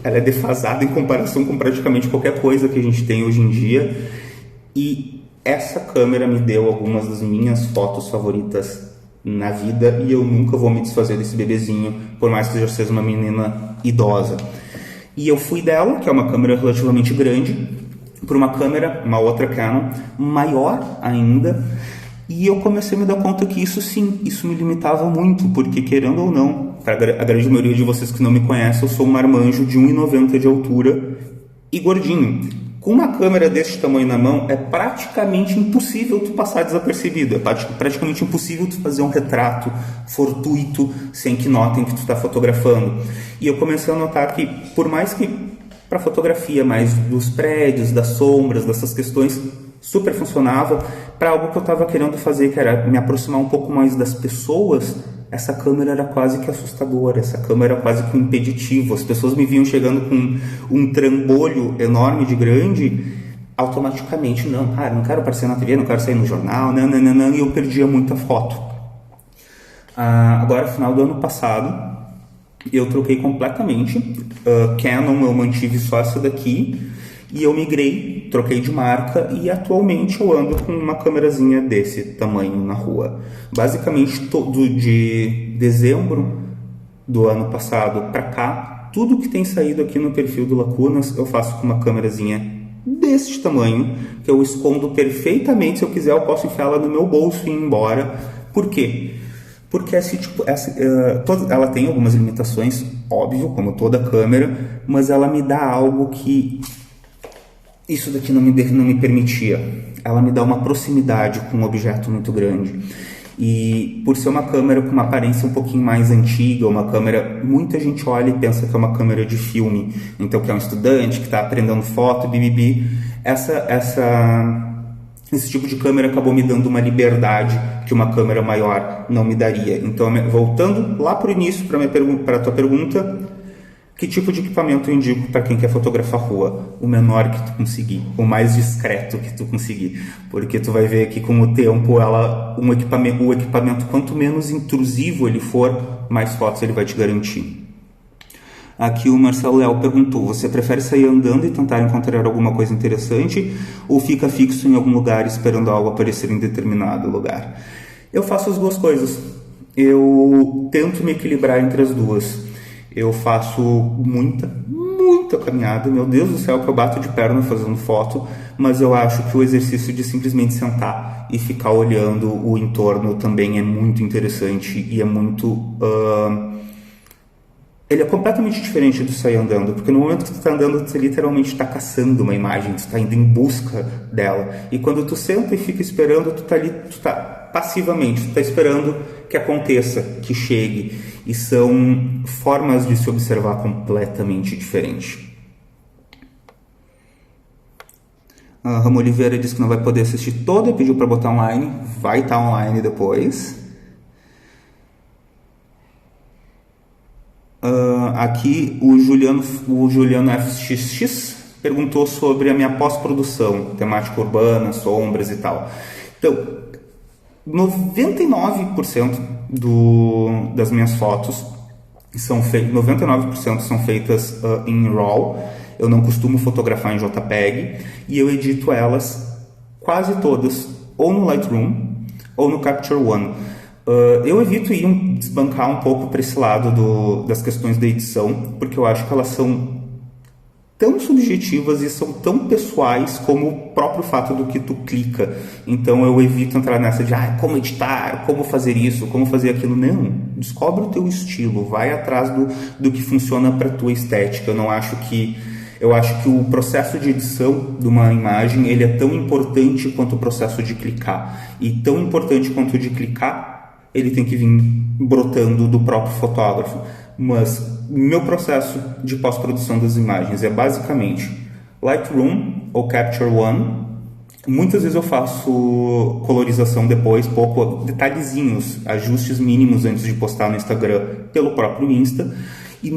é defasada em comparação com praticamente qualquer coisa que a gente tem hoje em dia. E essa câmera me deu algumas das minhas fotos favoritas na vida, e eu nunca vou me desfazer desse bebezinho, por mais que eu já seja uma menina idosa. E eu fui dela, que é uma câmera relativamente grande, por uma outra Canon, maior ainda, e eu comecei a me dar conta que isso me limitava muito, porque querendo ou não, para a grande maioria de vocês que não me conhecem, eu sou um marmanjo de 1,90 de altura e gordinho. Com uma câmera desse tamanho na mão, é praticamente impossível tu passar desapercebido. É praticamente impossível tu fazer um retrato fortuito sem que notem que tu está fotografando. E eu comecei a notar que, por mais que para fotografia mais dos prédios, das sombras, dessas questões, super funcionava, para algo que eu estava querendo fazer, que era me aproximar um pouco mais das pessoas, essa câmera era quase que assustadora, essa câmera era quase que um impeditivo. As pessoas me viam chegando com um trambolho enorme de grande, automaticamente, não quero aparecer na TV, não quero sair no jornal, não, e eu perdia muita foto. Agora, no final do ano passado, eu troquei completamente. Canon, eu mantive só essa daqui, e eu migrei, troquei de marca, e atualmente eu ando com uma câmerazinha desse tamanho na rua. Basicamente, de dezembro do ano passado para cá, tudo que tem saído aqui no perfil do Lacunas, eu faço com uma câmerazinha deste tamanho, que eu escondo perfeitamente. Se eu quiser, eu posso enfiar ela no meu bolso e ir embora. Por quê? Porque ela tem algumas limitações, óbvio, como toda câmera, mas ela me dá algo que isso daqui não me permitia. Ela me dá uma proximidade com um objeto muito grande. E por ser uma câmera com uma aparência um pouquinho mais antiga, uma câmera, muita gente olha e pensa que é uma câmera de filme, então que é um estudante que está aprendendo foto, bibibi. Esse tipo de câmera acabou me dando uma liberdade que uma câmera maior não me daria. Então, voltando lá para o início, para a tua pergunta, que tipo de equipamento eu indico para quem quer fotografar rua? O menor que tu conseguir, o mais discreto que tu conseguir, porque tu vai ver que com o tempo o equipamento quanto menos intrusivo ele for, mais fotos ele vai te garantir. Aqui o Marcelo Léo perguntou: você prefere sair andando e tentar encontrar alguma coisa interessante ou fica fixo em algum lugar esperando algo aparecer em determinado lugar? Eu faço as duas coisas. Eu tento me equilibrar entre as duas. Eu faço muita caminhada, meu Deus do céu, que eu bato de perna fazendo foto, mas eu acho que o exercício de simplesmente sentar e ficar olhando o entorno também é muito interessante e é muito... Ele é completamente diferente do sair andando, porque no momento que tu está andando, tu literalmente está caçando uma imagem, tu está indo em busca dela. E quando tu senta e fica esperando, tu está passivamente, tu está esperando que aconteça, que chegue. E são formas de se observar completamente diferentes. A Ramo Oliveira disse que não vai poder assistir toda e pediu para botar online. Vai estar online depois. Aqui o Juliano FXX perguntou sobre a minha pós-produção, temática urbana, sombras e tal. Então, 99% das minhas fotos são 99% são feitas em RAW. Eu não costumo fotografar em JPEG e eu edito elas quase todas ou no Lightroom ou no Capture One. Eu evito desbancar um pouco para esse lado das questões da edição, porque eu acho que elas são tão subjetivas e são tão pessoais como o próprio fato do que tu clica. Então eu evito entrar nessa de como editar, como fazer isso, como fazer aquilo. Não, descobre o teu estilo, vai atrás do que funciona para tua estética. Eu acho que o processo de edição de uma imagem ele é tão importante quanto o processo de clicar. E tão importante quanto o de clicar, ele tem que vir brotando do próprio fotógrafo. Mas meu processo de pós-produção das imagens é basicamente Lightroom ou Capture One. Muitas vezes eu faço colorização depois, detalhezinhos, ajustes mínimos antes de postar no Instagram pelo próprio Insta. E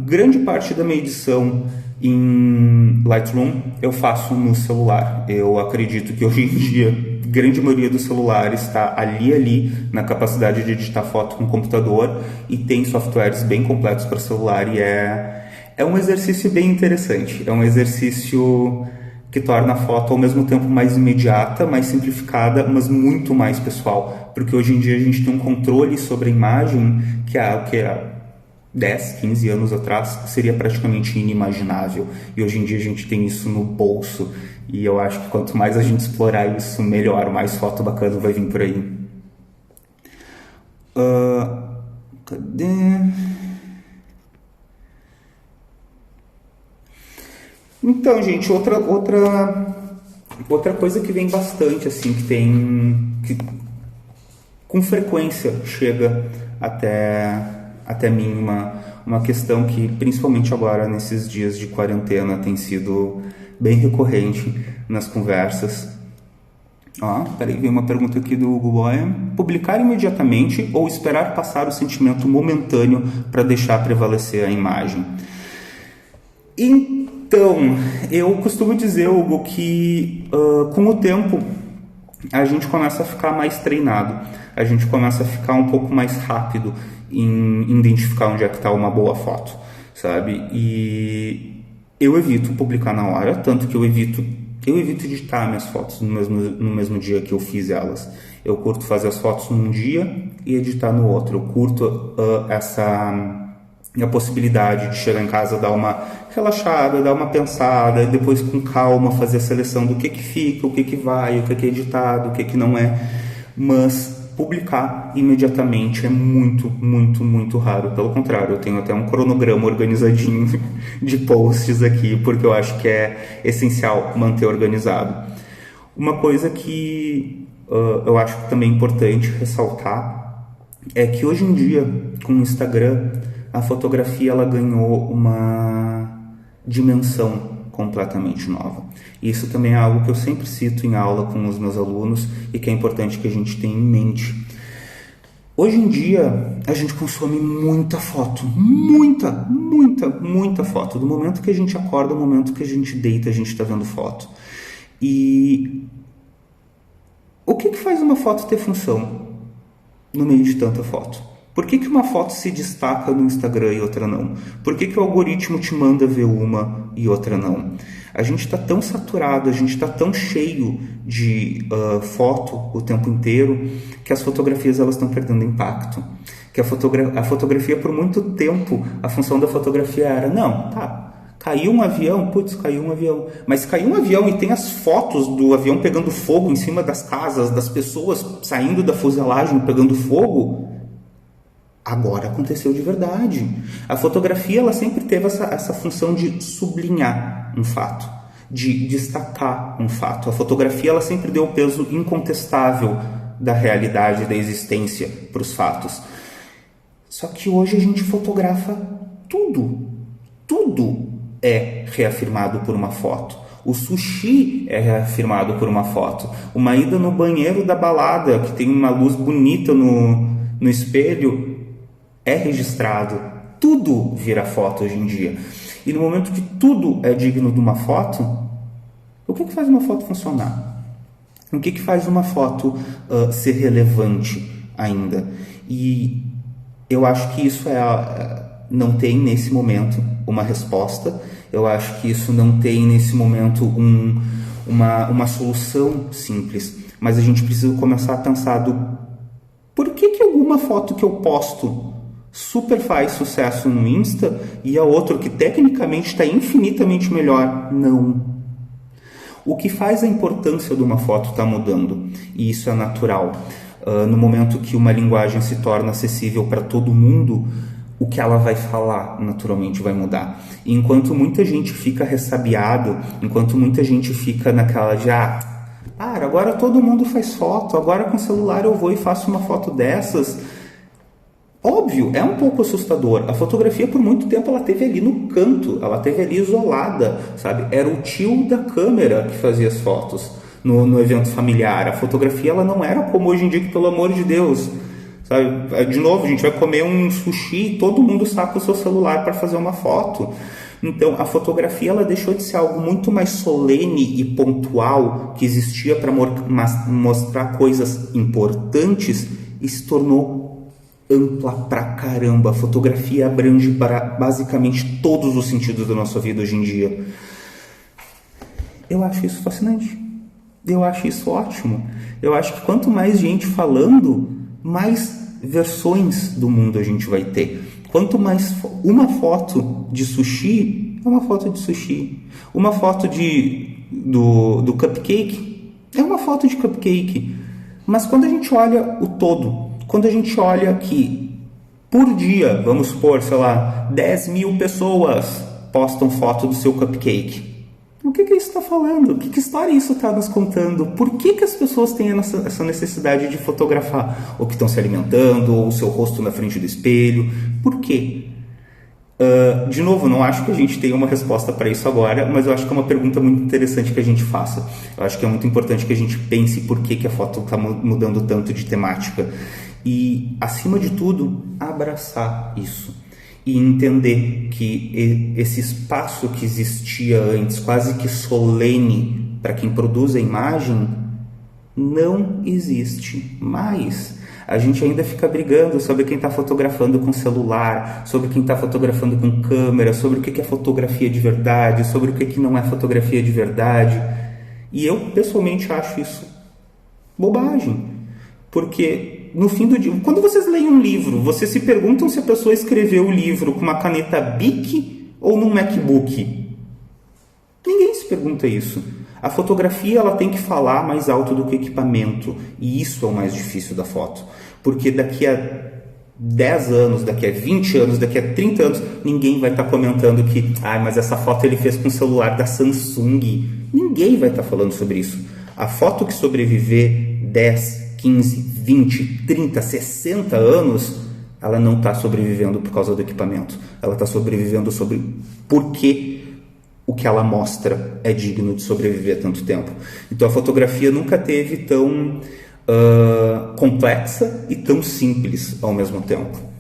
grande parte da minha edição em Lightroom eu faço no celular. Eu acredito que hoje em dia grande maioria dos celulares está ali na capacidade de editar foto com computador e tem softwares bem completos para celular e é um exercício bem interessante. É um exercício que torna a foto ao mesmo tempo mais imediata, mais simplificada, mas muito mais pessoal, porque hoje em dia a gente tem um controle sobre a imagem que há 10, 15 anos atrás seria praticamente inimaginável. E hoje em dia a gente tem isso no bolso. E eu acho que quanto mais a gente explorar isso, melhor, mais foto bacana vai vir por aí. Cadê? Então, gente, outra coisa que vem bastante, assim, que com frequência chega até mim, uma questão que, principalmente agora, nesses dias de quarentena, tem sido bem recorrente nas conversas. Peraí, veio uma pergunta aqui do Hugo Boia. Publicar imediatamente ou esperar passar o sentimento momentâneo para deixar prevalecer a imagem? Então, eu costumo dizer, Hugo, que com o tempo a gente começa a ficar mais treinado, a gente começa a ficar um pouco mais rápido em identificar onde é que está uma boa foto, sabe? E eu evito publicar na hora, tanto que eu evito editar minhas fotos no mesmo dia que eu fiz elas. Eu curto fazer as fotos num dia e editar no outro. Eu curto a possibilidade de chegar em casa, dar uma relaxada, dar uma pensada, e depois com calma fazer a seleção do que fica, o que vai, o que é editado, o que não é. Mas publicar imediatamente é muito, muito, muito raro. Pelo contrário, eu tenho até um cronograma organizadinho de posts aqui, porque eu acho que é essencial manter organizado. Uma coisa que eu acho que também é importante ressaltar é que hoje em dia, com o Instagram, a fotografia ela ganhou uma dimensão completamente nova. E isso também é algo que eu sempre cito em aula com os meus alunos e que é importante que a gente tenha em mente. Hoje em dia, a gente consome muita foto, muita foto. Do momento que a gente acorda, do momento que a gente deita, a gente está vendo foto. E o que faz uma foto ter função no meio de tanta foto? Por que uma foto se destaca no Instagram e outra não? Por que o algoritmo te manda ver uma e outra não? A gente está tão saturado, a gente está tão cheio de foto o tempo inteiro que as fotografias elas estão perdendo impacto. Que a fotografia, por muito tempo, a função da fotografia era, não, tá, caiu um avião, caiu um avião. Mas caiu um avião e tem as fotos do avião pegando fogo em cima das casas, das pessoas saindo da fuselagem pegando fogo. Agora aconteceu de verdade. A fotografia ela sempre teve essa função de sublinhar um fato, de destacar um fato. A fotografia ela sempre deu o peso incontestável da realidade, da existência para os fatos. Só que hoje a gente fotografa tudo. Tudo é reafirmado por uma foto. O sushi é reafirmado por uma foto. Uma ida no banheiro da balada, que tem uma luz bonita no espelho, é registrado. Tudo vira foto hoje em dia. E no momento que tudo é digno de uma foto, o que faz uma foto funcionar? O que faz uma foto ser relevante ainda? E eu acho que isso não tem nesse momento uma resposta. Eu acho que isso não tem nesse momento uma solução simples. Mas a gente precisa começar a pensar por que alguma foto que eu posto super faz sucesso no Insta e a outra que tecnicamente está infinitamente melhor, não. O que faz a importância de uma foto está mudando, e isso é natural. No momento que uma linguagem se torna acessível para todo mundo, o que ela vai falar naturalmente vai mudar. E enquanto muita gente fica ressabiado, enquanto muita gente fica naquela de agora todo mundo faz foto, agora com o celular eu vou e faço uma foto dessas. Óbvio, é um pouco assustador. A fotografia, por muito tempo, ela esteve ali no canto, ela esteve ali isolada, sabe? Era o tio da câmera que fazia as fotos no evento familiar. A fotografia, ela não era como hoje em dia, que, pelo amor de Deus, sabe? De novo, a gente vai comer um sushi e todo mundo saca o seu celular para fazer uma foto. Então, a fotografia, ela deixou de ser algo muito mais solene e pontual, que existia para mostrar coisas importantes, e se tornou ampla pra caramba. A fotografia abrange basicamente todos os sentidos da nossa vida hoje em dia. Eu acho isso fascinante. Eu acho isso ótimo. Eu acho que quanto mais gente falando, mais versões do mundo a gente vai ter. Quanto mais uma foto de sushi, é uma foto de sushi. Uma foto do cupcake, é uma foto de cupcake. Mas quando a gente olha o todo, quando a gente olha que por dia, vamos supor, 10 mil pessoas postam foto do seu cupcake. O que isso está falando? Que história isso está nos contando? Por que as pessoas têm essa necessidade de fotografar? Ou que estão se alimentando, ou o seu rosto na frente do espelho? Por quê? De novo, não acho que a gente tenha uma resposta para isso agora, mas eu acho que é uma pergunta muito interessante que a gente faça. Eu acho que é muito importante que a gente pense por que a foto está mudando tanto de temática. E, acima de tudo, abraçar isso. E entender que esse espaço que existia antes, quase que solene para quem produz a imagem, não existe mais. A gente ainda fica brigando sobre quem está fotografando com celular, sobre quem está fotografando com câmera, sobre o que é fotografia de verdade, sobre o que não é fotografia de verdade. E eu, pessoalmente, acho isso bobagem. Porque, no fim do dia, quando vocês leem um livro, vocês se perguntam se a pessoa escreveu o livro com uma caneta Bic ou num MacBook? Ninguém se pergunta isso. A fotografia ela tem que falar mais alto do que o equipamento. E isso é o mais difícil da foto. Porque daqui a 10 anos, daqui a 20 anos, daqui a 30 anos, ninguém vai estar comentando que mas essa foto ele fez com o celular da Samsung. Ninguém vai estar falando sobre isso. A foto que sobreviver 10, 15, 20, 30, 60 anos, ela não está sobrevivendo por causa do equipamento. Ela está sobrevivendo porque o que ela mostra é digno de sobreviver tanto tempo. Então a fotografia nunca teve tão complexa e tão simples ao mesmo tempo.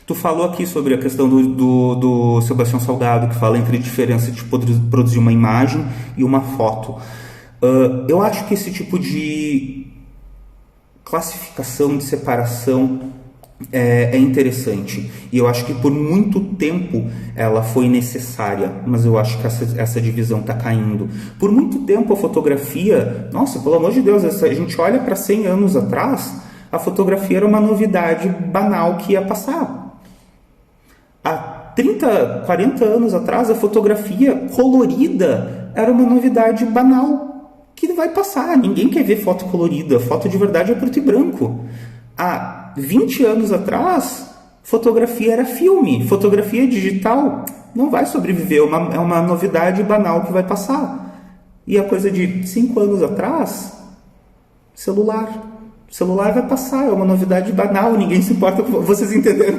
Tu falou aqui sobre a questão do Sebastião Salgado, que fala entre a diferença de produzir uma imagem e uma foto. Eu acho que esse tipo de classificação, de separação é interessante. E eu acho que por muito tempo ela foi necessária, mas eu acho que essa divisão está caindo. Por muito tempo a fotografia, nossa, pelo amor de Deus, a gente olha para 100 anos atrás, a fotografia era uma novidade banal que ia passar. Há 30, 40 anos atrás, a fotografia colorida era uma novidade banal que vai passar. Ninguém quer ver foto colorida. Foto de verdade é preto e branco. Há 20 anos atrás, fotografia era filme. Fotografia digital não vai sobreviver. É uma novidade banal que vai passar. E a coisa de 5 anos atrás, celular. O celular vai passar, é uma novidade banal, ninguém se importa. Vocês entenderam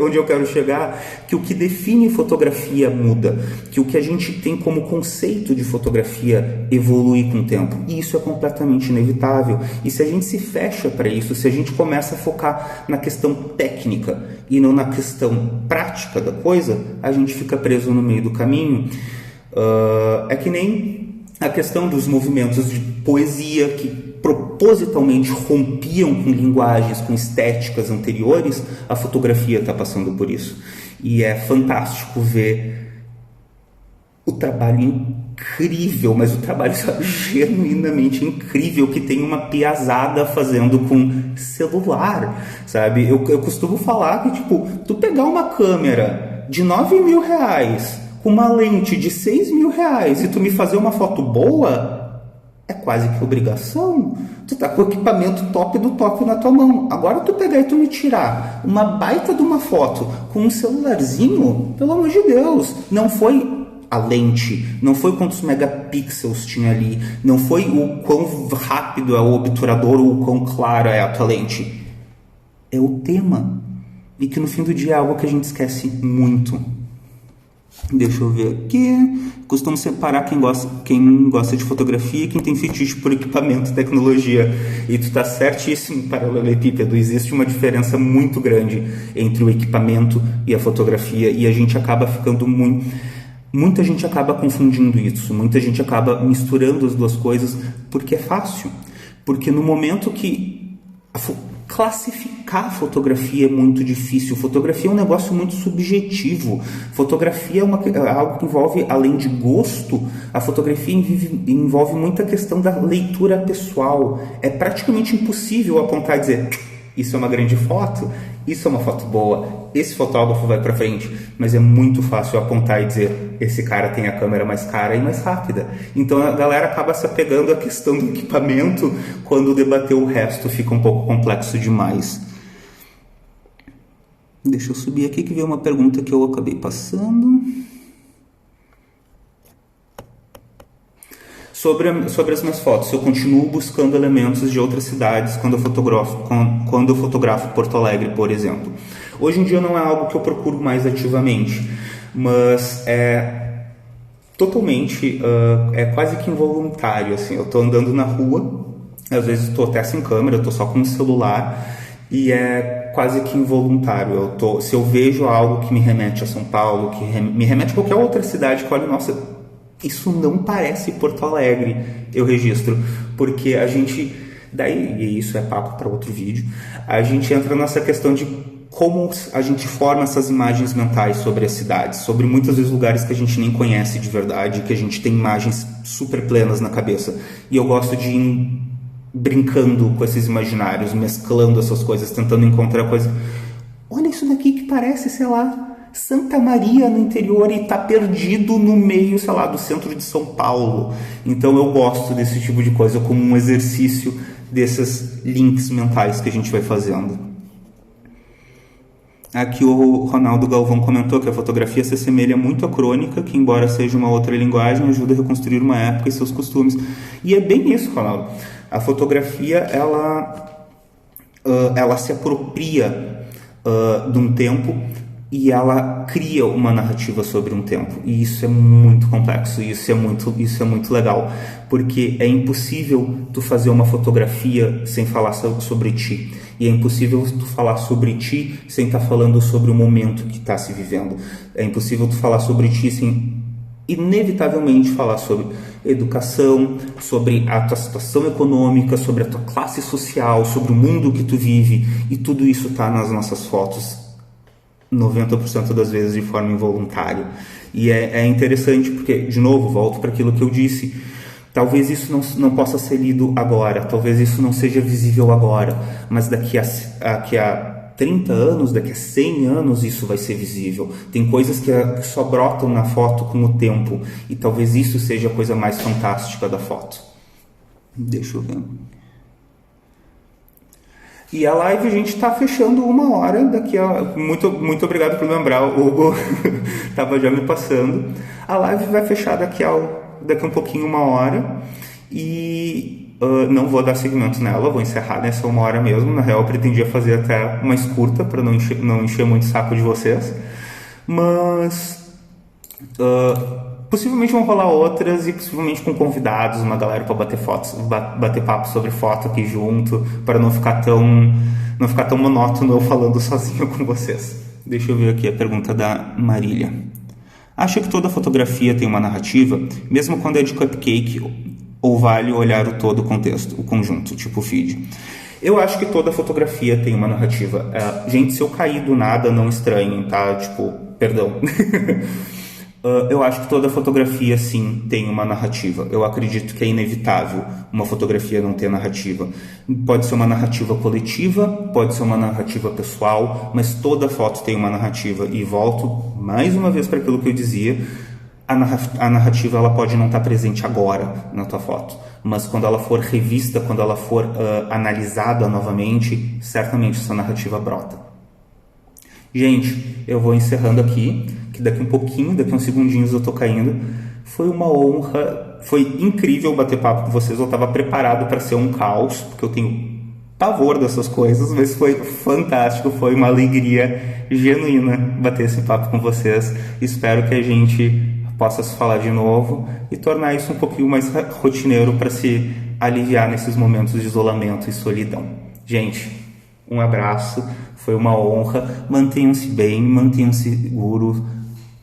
onde eu quero chegar? Que o que define fotografia muda, que o que a gente tem como conceito de fotografia evolui com o tempo. E isso é completamente inevitável. E se a gente se fecha para isso, se a gente começa a focar na questão técnica e não na questão prática da coisa, a gente fica preso no meio do caminho. É que nem a questão dos movimentos de poesia que propositalmente rompiam com linguagens, com estéticas anteriores. A fotografia está passando por isso. E é fantástico ver o trabalho incrível, mas o trabalho, sabe, genuinamente incrível que tem uma piazada fazendo com celular, sabe? Eu costumo falar que, tipo, tu pegar uma câmera de R$9.000 com uma lente de R$6.000 e tu me fazer uma foto boa, é quase que obrigação. Tu tá com o equipamento top do top na tua mão. Agora tu pegar e tu me tirar uma baita de uma foto com um celularzinho, pelo amor de Deus, não foi a lente, não foi quantos megapixels tinha ali, não foi o quão rápido é o obturador ou o quão clara é a tua lente. É o tema. E que no fim do dia é algo que a gente esquece muito. Deixa eu ver aqui. Costumo separar quem gosta de fotografia e quem tem fetiche por equipamento e tecnologia. E tu tá certíssimo, paralelepípedo. Existe uma diferença muito grande entre o equipamento e a fotografia. E a gente acaba ficando muita gente acaba confundindo isso. Muita gente acaba misturando as duas coisas porque é fácil. Porque no momento que classificar a fotografia é muito difícil. Fotografia é um negócio muito subjetivo. Fotografia é algo que envolve, além de gosto, a fotografia envolve muita questão da leitura pessoal. É praticamente impossível apontar e dizer: isso é uma grande foto, isso é uma foto boa, esse fotógrafo vai para frente. Mas é muito fácil apontar e dizer: esse cara tem a câmera mais cara e mais rápida. Então a galera acaba se apegando à questão do equipamento, quando debater o resto fica um pouco complexo demais. Deixa eu subir aqui que veio uma pergunta que eu acabei passando. Sobre as minhas fotos, eu continuo buscando elementos de outras cidades quando eu fotografo Porto Alegre, por exemplo. Hoje em dia não é algo que eu procuro mais ativamente, mas é totalmente, é quase que involuntário, assim. Eu estou andando na rua, às vezes estou até sem câmera, eu estou só com o celular, e é quase que involuntário. Se eu vejo algo que me remete a São Paulo, que me remete a qualquer outra cidade, que olha, nossa, isso não parece Porto Alegre, eu registro, porque a gente, daí, e isso é papo para outro vídeo, a gente entra nessa questão de como a gente forma essas imagens mentais sobre as cidades, sobre muitas vezes lugares que a gente nem conhece de verdade, que a gente tem imagens super plenas na cabeça, e eu gosto de ir brincando com esses imaginários, mesclando essas coisas, tentando encontrar coisas. Olha isso daqui que parece, sei lá, Santa Maria no interior e está perdido no meio, sei lá, do centro de São Paulo. Então eu gosto desse tipo de coisa como um exercício desses links mentais que a gente vai fazendo. Aqui o Ronaldo Galvão comentou que a fotografia se assemelha muito à crônica, que embora seja uma outra linguagem, ajuda a reconstruir uma época e seus costumes. E é bem isso, Ronaldo. A fotografia, ela se apropria de um tempo e ela cria uma narrativa sobre um tempo. E isso é muito complexo, isso é muito legal, porque é impossível tu fazer uma fotografia sem falar sobre ti. E é impossível tu falar sobre ti sem estar falando sobre o momento que está se vivendo. É impossível tu falar sobre ti sem inevitavelmente falar sobre educação, sobre a tua situação econômica, sobre a tua classe social, sobre o mundo que tu vive. E tudo isso está nas nossas fotos 90% das vezes de forma involuntária. E é interessante porque, de novo, volto para aquilo que eu disse. Talvez isso não possa ser lido agora, talvez isso não seja visível agora, mas daqui a 30 anos, daqui a 100 anos isso vai ser visível. Tem coisas que só brotam na foto com o tempo, e talvez isso seja a coisa mais fantástica da foto. Deixa eu ver. E a live a gente está fechando 1 hora, muito obrigado por lembrar, o Hugo estava já me passando. A live vai fechar daqui um pouquinho 1 hora, e não vou dar seguimento nela, vou encerrar nessa 1 hora mesmo. Na real eu pretendia fazer até mais curta para não encher muito o saco de vocês, mas possivelmente vão rolar outras, e possivelmente com convidados, uma galera para bater papo sobre foto aqui junto, para não ficar tão monótono eu falando sozinho com vocês. Deixa eu ver aqui a pergunta da Marília. Acha que toda fotografia tem uma narrativa, mesmo quando é de cupcake, ou vale olhar o todo o contexto, o conjunto, tipo o feed? Eu acho que toda fotografia tem uma narrativa. Gente, se eu cair do nada, não estranhem, tá? Perdão. Eu acho que toda fotografia, sim, tem uma narrativa. Eu acredito que é inevitável uma fotografia não ter narrativa. Pode ser uma narrativa coletiva, pode ser uma narrativa pessoal, mas toda foto tem uma narrativa. E volto mais uma vez para aquilo que eu dizia, a narrativa ela pode não estar presente agora na tua foto, mas quando ela for revista, quando ela for analisada novamente, certamente essa narrativa brota. Gente, eu vou encerrando aqui, que daqui uns segundinhos eu tô caindo. Foi uma honra, foi incrível bater papo com vocês. Eu estava preparado para ser um caos, porque eu tenho pavor dessas coisas, mas foi fantástico, foi uma alegria genuína bater esse papo com vocês. Espero que a gente possa se falar de novo e tornar isso um pouquinho mais rotineiro para se aliviar nesses momentos de isolamento e solidão. Gente, um abraço, foi uma honra. Mantenham-se bem, mantenham-se seguros,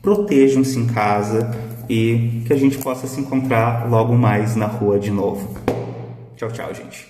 protejam-se em casa e que a gente possa se encontrar logo mais na rua de novo. Tchau, tchau, gente.